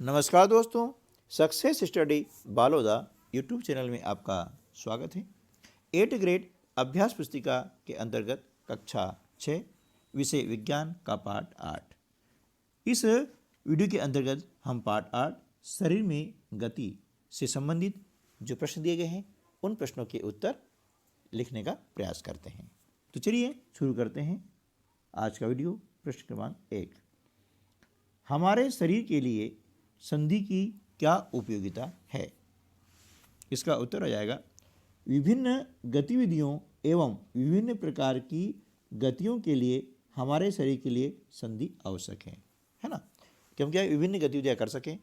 नमस्कार दोस्तों, success study Baloda YouTube channel में आपका स्वागत है। 8th ग्रेड अभ्यास पुस्तिका के अंतर्गत कक्षा 6 विषय विज्ञान का पाठ 8। इस वीडियो के अंतर्गत हम पाठ 8 शरीर में गति से संबंधित जो प्रश्न दिए गए हैं उन प्रश्नों के उत्तर लिखने का प्रयास करते हैं। तो चलिए शुरू करते हैं आज का वीडियो। प्रश्न क्रमांक 1, हमारे शरीर के लिए संधि की क्या उपयोगिता है? इसका उत्तर हो जाएगा, विभिन्न गतिविधियों एवं विभिन्न प्रकार की गतियों के लिए हमारे शरीर के लिए संधि आवश्यक है ना। क्योंकि विभिन्न गतिविधियां कर सकें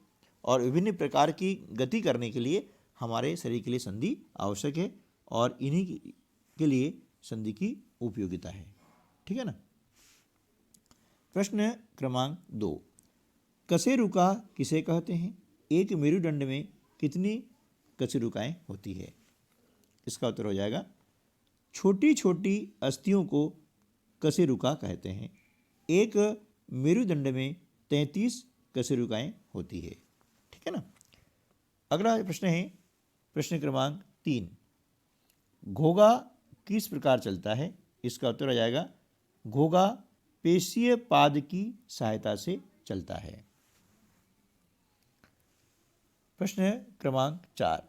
और विभिन्न प्रकार की गति करने के लिए हमारे शरीर के लिए संधि आवश्यक है और इन्हीं के लिए संधि की उपयोगिता है। ठीक है ना। प्रश्न क्रमांक 2, कशेरुका किसे कहते हैं? एक मेरुदंड में कितनी कशेरुकाएं होती है? इसका उत्तर हो जाएगा, छोटी छोटी अस्थियों को कशेरुका कहते हैं। एक मेरुदंड में 33 कशेरुकाएं होती है। ठीक है ना। अगला प्रश्न है प्रश्न क्रमांक 3, घोगा किस प्रकार चलता है? इसका उत्तर हो जाएगा, घोगा पेशीय पाद की सहायता से चलता है। प्रश्न क्रमांक 4,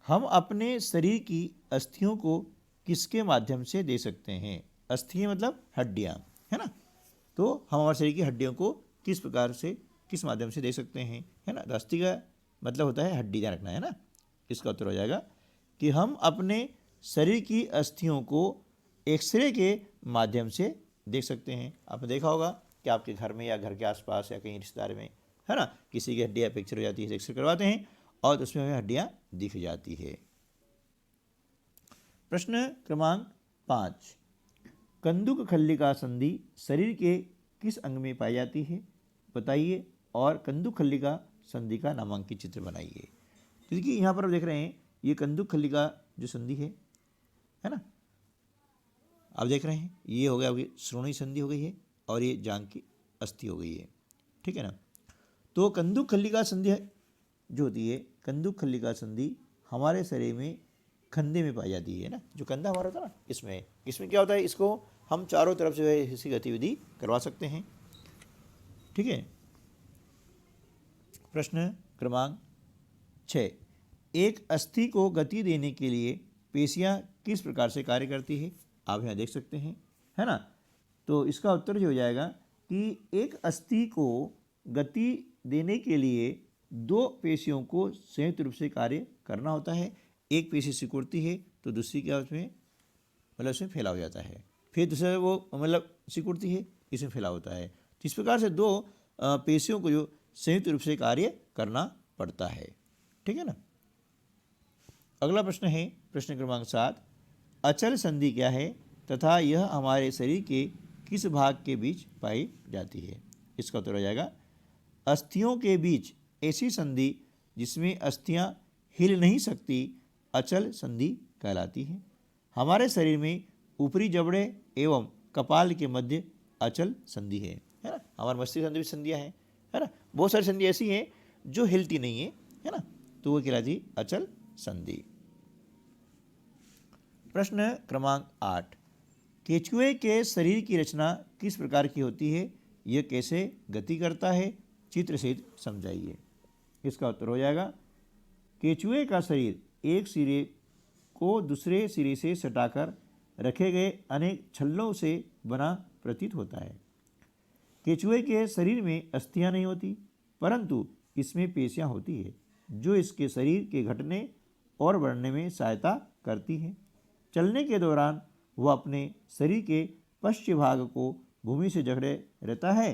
हम अपने शरीर की अस्थियों को किसके माध्यम से दे सकते हैं? अस्थियां मतलब हड्डियां, है ना। तो हम हमारे शरीर की हड्डियों को किस प्रकार से किस माध्यम से दे सकते हैं, है ना। अस्थि का मतलब होता है हड्डी, ध्यान रखना है ना। इसका उत्तर हो जाएगा कि हम अपने शरीर की अस्थियों को एक्सरे के माध्यम से देख सकते हैं। आपने देखा होगा कि आपके घर में या घर के आसपास या कहीं रिश्तेदार में, है ना, किसी की हड्डियाँ फ्रैक्चर हो जाती है, एक्सरे करवाते हैं और उसमें हमें हड्डियाँ दिख जाती है। प्रश्न क्रमांक 5, कंदुक खल्लिका संधि शरीर के किस अंग में पाई जाती है? बताइए और कंदुक खल्लिका संधि का नामांकित चित्र बनाइए। तो देखिए यहाँ पर आप देख रहे हैं, ये कंदुक खल्लिका जो संधि है ना, आप देख रहे हैं ये हो गया, आपकी श्रोणी संधि हो गई है और ये जांघ की अस्थि हो गई है। ठीक है ना। तो कंदुक खल्लिका संधि जो होती है, कंदुक खल्लिका संधि हमारे शरीर में कंधे में पाई जाती है ना। जो कंधा हमारा होता है ना, इसमें क्या होता है, इसको हम चारों तरफ से ऐसी गतिविधि करवा सकते हैं। ठीक है। प्रश्न क्रमांक 6, एक अस्थि को गति देने के लिए पेशियां किस प्रकार से कार्य करती है? आप यहाँ देख सकते हैं, है ना। तो इसका उत्तर जो हो जाएगा कि एक अस्थि को गति देने के लिए 2 पेशियों को संयुक्त रूप से कार्य करना होता है। एक पेशी सिकुड़ती है तो दूसरी क्या उसमें मतलब उसमें फैला हो जाता है, फिर दूसरा वो मतलब सिकुड़ती है, इसमें फैला होता है। तो इस प्रकार से 2 पेशियों को जो संयुक्त रूप से कार्य करना पड़ता है। ठीक है ना। अगला प्रश्न है प्रश्न क्रमांक 7, अचल संधि क्या है तथा यह हमारे शरीर के किस भाग के बीच पाई जाती है? इसका उत्तर हो जाएगा, अस्थियों के बीच ऐसी संधि जिसमें अस्थियां हिल नहीं सकती अचल संधि कहलाती है। हमारे शरीर में ऊपरी जबड़े एवं कपाल के मध्य अचल संधि है ना। हमारे मस्तिष्क संधि भी संधियाँ हैं, है ना। बहुत सारी संधि ऐसी हैं जो हिलती नहीं है ना, तो वो कहलाती अचल संधि। प्रश्न क्रमांक 8, केंचुए के शरीर की रचना किस प्रकार की होती है? यह कैसे गति करता है? चित्र सहित समझाइए। इसका उत्तर हो जाएगा, केंचुए का शरीर एक सिरे को दूसरे सिरे से सटाकर रखे गए अनेक छल्लों से बना प्रतीत होता है। केंचुए के शरीर में अस्थियां नहीं होती, परंतु इसमें पेशियां होती है जो इसके शरीर के घटने और बढ़ने में सहायता करती हैं। चलने के दौरान वह अपने शरीर के पश्च भाग को भूमि से जकड़े रहता है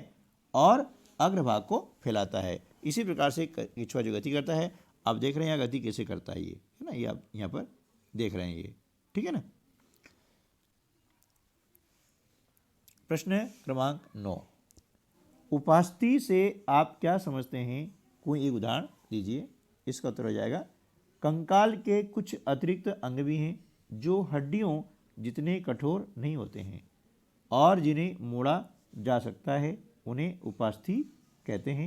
और अग्रभाग को फैलाता है। इसी प्रकार से केंचुआ जो गति करता है, आप देख रहे हैं यहाँ गति कैसे करता है, ये है ना, ये आप यहाँ पर देख रहे हैं ये। ठीक है ना। प्रश्न क्रमांक 9, उपास्थि से आप क्या समझते हैं? कोई एक उदाहरण दीजिए। इसका उत्तर हो जाएगा, कंकाल के कुछ अतिरिक्त अंग भी हैं जो हड्डियों जितने कठोर नहीं होते हैं और जिन्हें मोड़ा जा सकता है, उन्हें उपास्थि कहते हैं।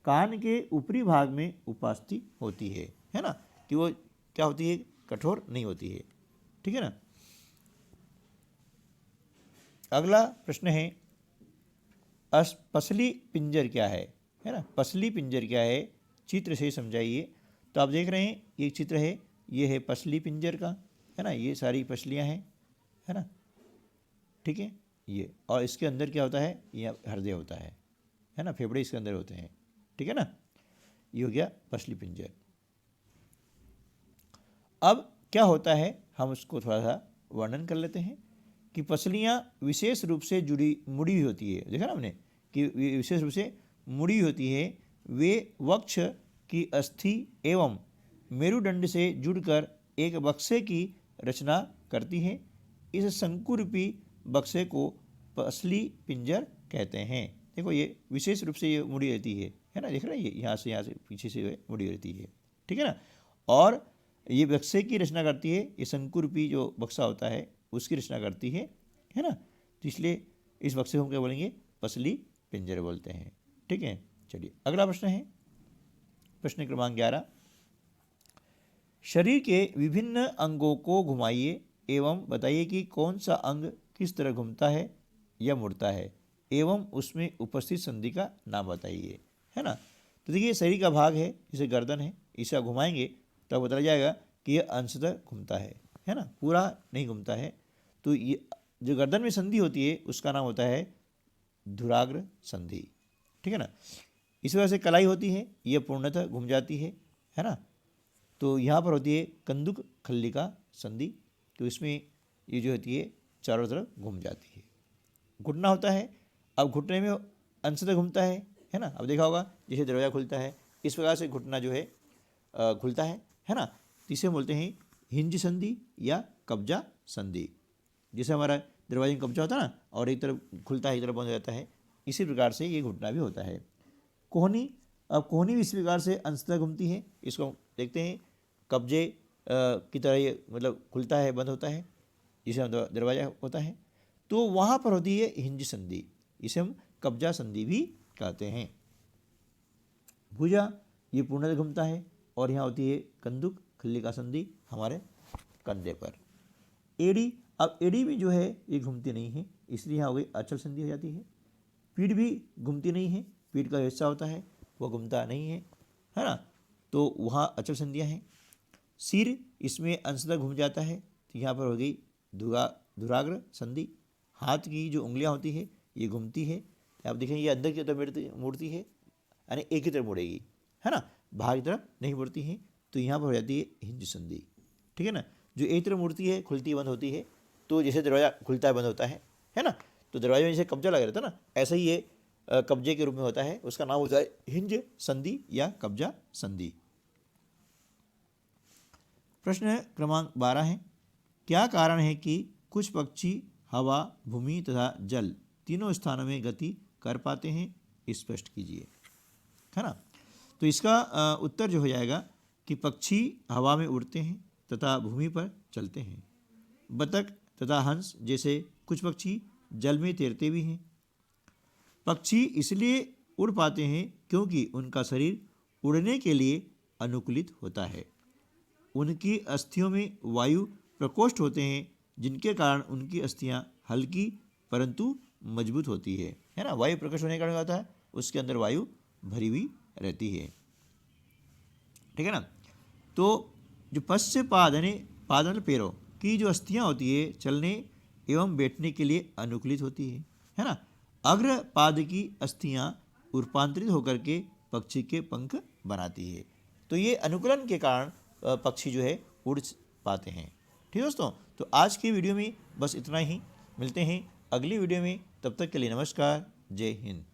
कान के ऊपरी भाग में उपस्थित होती है ना, कि वो क्या होती है, कठोर नहीं होती है। ठीक है ना। अगला प्रश्न है पसली पिंजर क्या है ना। पसली पिंजर क्या है, चित्र से समझाइए। तो आप देख रहे हैं ये चित्र है, ये है पसली पिंजर का, है ना, ये सारी पसलियां हैं, है ना। ठीक है, ये, और इसके अंदर क्या होता है, ये हृदय होता है ना, फेफड़े इसके अंदर होते हैं। ठीक है ना, ये हो गया पसली पिंजर। अब क्या होता है, हम उसको थोड़ा सा वर्णन कर लेते हैं कि पसलियां विशेष रूप से मुड़ी हुई होती है। देखा ना हमने कि विशेष रूप से मुड़ी होती है। वे वक्ष की अस्थि एवं मेरुदंड से जुड़कर एक बक्से की रचना करती है। इस शंकुरूपी बक्से को पसली पिंजर कहते हैं। देखो ये विशेष रूप से ये मुड़ी रहती है ना, देख रहे हैं, ये यहाँ से पीछे से मुड़ी रहती है। ठीक है ना, और ये बक्से की रचना करती है, ये शंकुरूपी जो बक्सा होता है उसकी रचना करती है ना। तो इसलिए इस बक्से को हम क्या बोलेंगे, पसली पिंजर बोलते हैं। ठीक है, चलिए अगला प्रश्न है प्रश्न क्रमांक 11। शरीर के विभिन्न अंगों को घुमाइए एवं बताइए कि कौन सा अंग किस तरह घूमता है या मुड़ता है, एवं उसमें उपस्थित संधि का नाम बताइए, है ना। तो देखिए शरीर का भाग है, जैसे गर्दन है, इसे घुमाएंगे तब बताया जाएगा कि यह अंशतः घूमता है ना, पूरा नहीं घूमता है। तो ये जो गर्दन में संधि होती है उसका नाम होता है धुराग्र संधि। ठीक है ना। इस वजह से कलाई होती है, यह पूर्णतः घूम जाती है ना। तो यहाँ पर होती है कंदुक खल्लिका संधि, तो इसमें ये जो होती है चारों तरफ घूम जाती है। घुटना होता है, अब घुटने में अंशतः घूमता है ना। अब देखा होगा जैसे दरवाज़ा खुलता है इस प्रकार से घुटना जो है खुलता है ना। इसे बोलते हैं हिंज संधि या कब्जा संधि। जैसे हमारा दरवाजे में कब्जा होता है ना, और एक तरफ खुलता है एक तरफ बंद हो जाता है, इसी प्रकार से ये घुटना भी होता है। कोहनी, अब कोहनी भी इस प्रकार से अंशतः घूमती है। इसको देखते हैं कब्जे की तरह ये मतलब खुलता है बंद होता है, जिसे दरवाजा होता है, तो वहाँ पर होती है हिंज संधि, इसे हम कब्जा संधि भी कहते हैं। भुजा ये पूर्णतः घूमता है, और यहाँ होती है कंदुक खल्लिका संधि हमारे कंधे पर। एड़ी, अब एड़ी भी जो है ये घूमती नहीं है, इसलिए यहाँ हो गई अचल संधि हो जाती है। पीठ भी घूमती नहीं है, पीठ का हिस्सा होता है वो घूमता नहीं है ना, तो वहाँ अचल संधियाँ हैं। सिर इसमें अंशतः घूम जाता है, तो यहाँ पर हो गई धुराग्र संधि। हाथ की जो उंगलियाँ होती है ये घूमती है, आप देखेंगे ये अंदर की तरफ मुड़ती है, यानी एक ही तरफ मुड़ेगी, है ना, बाहर की तरफ नहीं मुड़ती है, तो यहाँ पर हो जाती है हिंज संधि। ठीक है ना, जो एक तरफ मुड़ती है खुलती बंद होती है, तो जैसे दरवाज़ा खुलता है बंद होता है ना, तो दरवाजे में जैसे कब्जा लगा रहता है ना, ऐसा ही ये कब्जे के रूप में होता है, उसका नाम होता है हिंज संधि या कब्जा संधि। प्रश्न क्रमांक 12 है, क्या कारण है कि कुछ पक्षी हवा, भूमि तथा जल तीनों स्थानों में गति कर पाते हैं, स्पष्ट कीजिए, है ना। तो इसका उत्तर जो हो जाएगा कि पक्षी हवा में उड़ते हैं तथा भूमि पर चलते हैं। बतख तथा हंस जैसे कुछ पक्षी जल में तैरते भी हैं। पक्षी इसलिए उड़ पाते हैं क्योंकि उनका शरीर उड़ने के लिए अनुकूलित होता है। उनकी अस्थियों में वायु प्रकोष्ठ होते हैं, जिनके कारण उनकी अस्थियां हल्की परंतु मजबूत होती है ना। वायु प्रकोष्ठ होने का कारण होता है उसके अंदर वायु भरी हुई रहती है। ठीक है ना। तो जो पश्च पाद यानी पादल पैरों की जो अस्थियां होती है चलने एवं बैठने के लिए अनुकूलित होती है ना। अग्र पाद की अस्थियां रूपांतरित होकर के पक्षी के पंख बनाती है। तो ये अनुकूलन के कारण पक्षी जो है उड़ पाते हैं। ठीक है दोस्तों, तो आज की वीडियो में बस इतना ही। मिलते हैं अगली वीडियो में, तब तक के लिए नमस्कार, जय हिंद।